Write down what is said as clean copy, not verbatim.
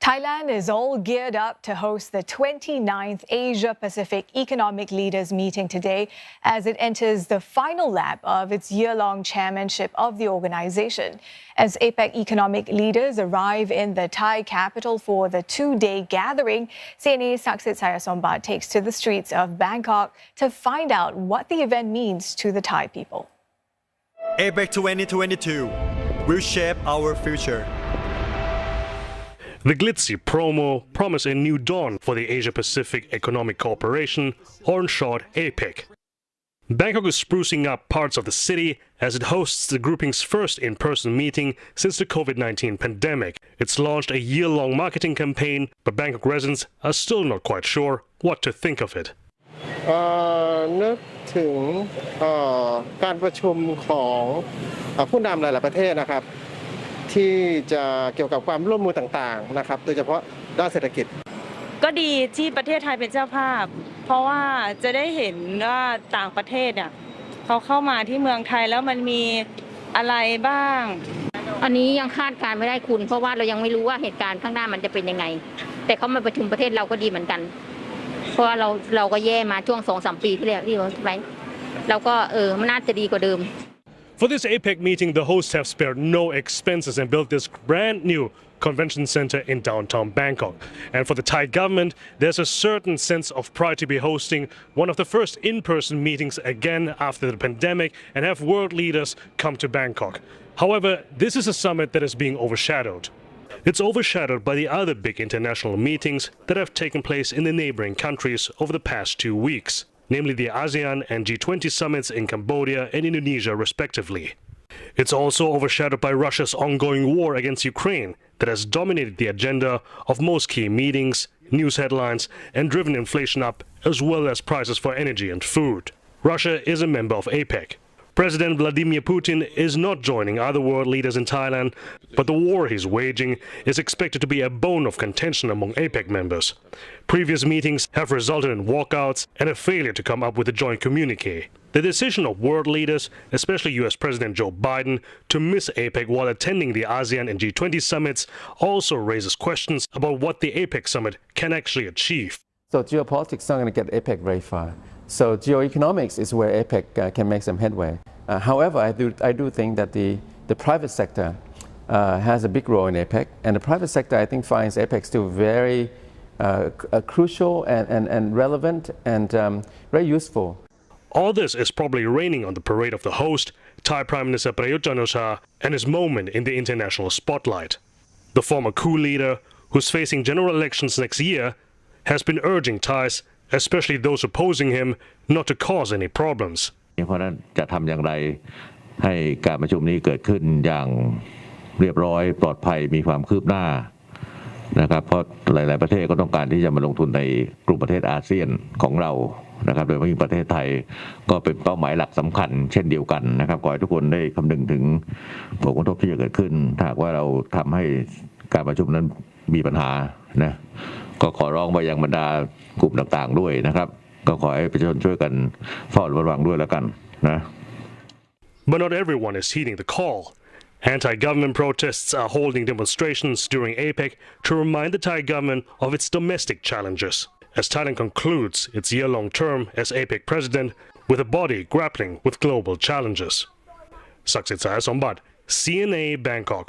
Thailand is all geared up to host the 29th Asia-Pacific Economic Leaders Meeting today as it enters the final lap of its year-long chairmanship of the organization. As APEC economic leaders arrive in the Thai capital for the two-day gathering, CNA's Saksith Saiyasombut takes to the streets of Bangkok to find out what the event means to the Thai people. APEC 2022 will shape our future. The glitzy promo promised a new dawn for the Asia-Pacific Economic Cooperation, or in short, APEC. Bangkok is sprucing up parts of the city as it hosts the grouping's first in-person meeting since the COVID-19 pandemic. It's launched a year-long marketing campaign, but Bangkok residents are still not quite sure what to think of it. นึกถึงการประชุมของผู้นำหลายๆประเทศนะครับที่จะเกี่ยวกับความร่วมมือต่างๆนะครับโดยเฉพาะด้านเศรษฐกิจก็ดีที่ประเทศไทยเป็นเจ้าภาพเพราะว่าจะได้เห็นว่าต่างประเทศเนี่ยเขาเข้ามาที่เมืองไทยแล้วมันมีอะไรบ้างอันนี้ยังคาดการไม่ได้คุณเพราะว่าเรายังไม่รู้ว่าเหตุการณ์ข้างหน้ามันจะเป็นยังไงแต่เขามาประชุมประเทศเราก็ดีเหมือนกันเพราะว่าเราก็แย่มาช่วง 2-3 ปีที่แล้วที่เราก็มันน่าจะดีกว่าเดิมFor this APEC meeting, the hosts have spared no expenses and built this brand new convention center in downtown Bangkok. And for the Thai government, there's a certain sense of pride to be hosting one of the first in-person meetings again after the pandemic and have world leaders come to Bangkok. However, this is a summit that is being overshadowed. It's overshadowed by the other big international meetings that have taken place in the neighboring countries over the past 2 weeks. Namely the ASEAN and G20 summits in Cambodia and Indonesia respectively. It's also overshadowed by Russia's ongoing war against Ukraine that has dominated the agenda of most key meetings, news headlines, and driven inflation up, as well as prices for energy and food. Russia is a member of APEC. President Vladimir Putin is not joining other world leaders in Thailand, but the war he's waging is expected to be a bone of contention among APEC members. Previous meetings have resulted in walkouts and a failure to come up with a joint communique. The decision of world leaders, especially US President Joe Biden, to miss APEC while attending the ASEAN and G20 summits also raises questions about what the APEC summit can actually achieve. So geopolitics is not going to get APEC very far. So geoeconomics is where APEC can make some headway. However, I do think that the private sector has a big role in APEC, and the private sector I think finds APEC still very crucial and relevant and very useful. All this is probably raining on the parade of the host, Thai Prime Minister Prayut Chan-o-cha, and his moment in the international spotlight. The former coup leader, who's facing general elections next year, has been urging Thais, especially those opposing him, not to cause any problems. เพราะนั้นจะทำอย่างไรให้การประชุมนี้เกิดขึ้นอย่างเรียบร้อยปลอดภัยมีความคืบหน้านะครับเพราะหลายๆประเทศก็ต้องการที่จะมาลงทุนในกลุ่มประเทศอาเซียนของเรานะครับโดยเฉพาะประเทศไทยก็เป็นเป้าหมายหลักสำคัญเช่นเดียวกันนะครับขอให้ทุกคนได้คำนึงถึงผลกระทบที่จะเกิดขึ้นถ้าหากว่าเราทำให้การประชุมนั้นมีปัญหานะก็ขอร้องไปยังบรรดากลุ่มต่างๆด้วยนะครับก็ขอให้ประชาชนช่วยกันเฝ้าระวังด้วยแล้วกันนะ But not everyone is heeding the call. Anti-government protests are holding demonstrations during APEC to remind the Thai government of its domestic challenges, as Thailand concludes its year-long term as APEC president with a body grappling with global challenges. Saksith Saiyasombut, CNA, Bangkok.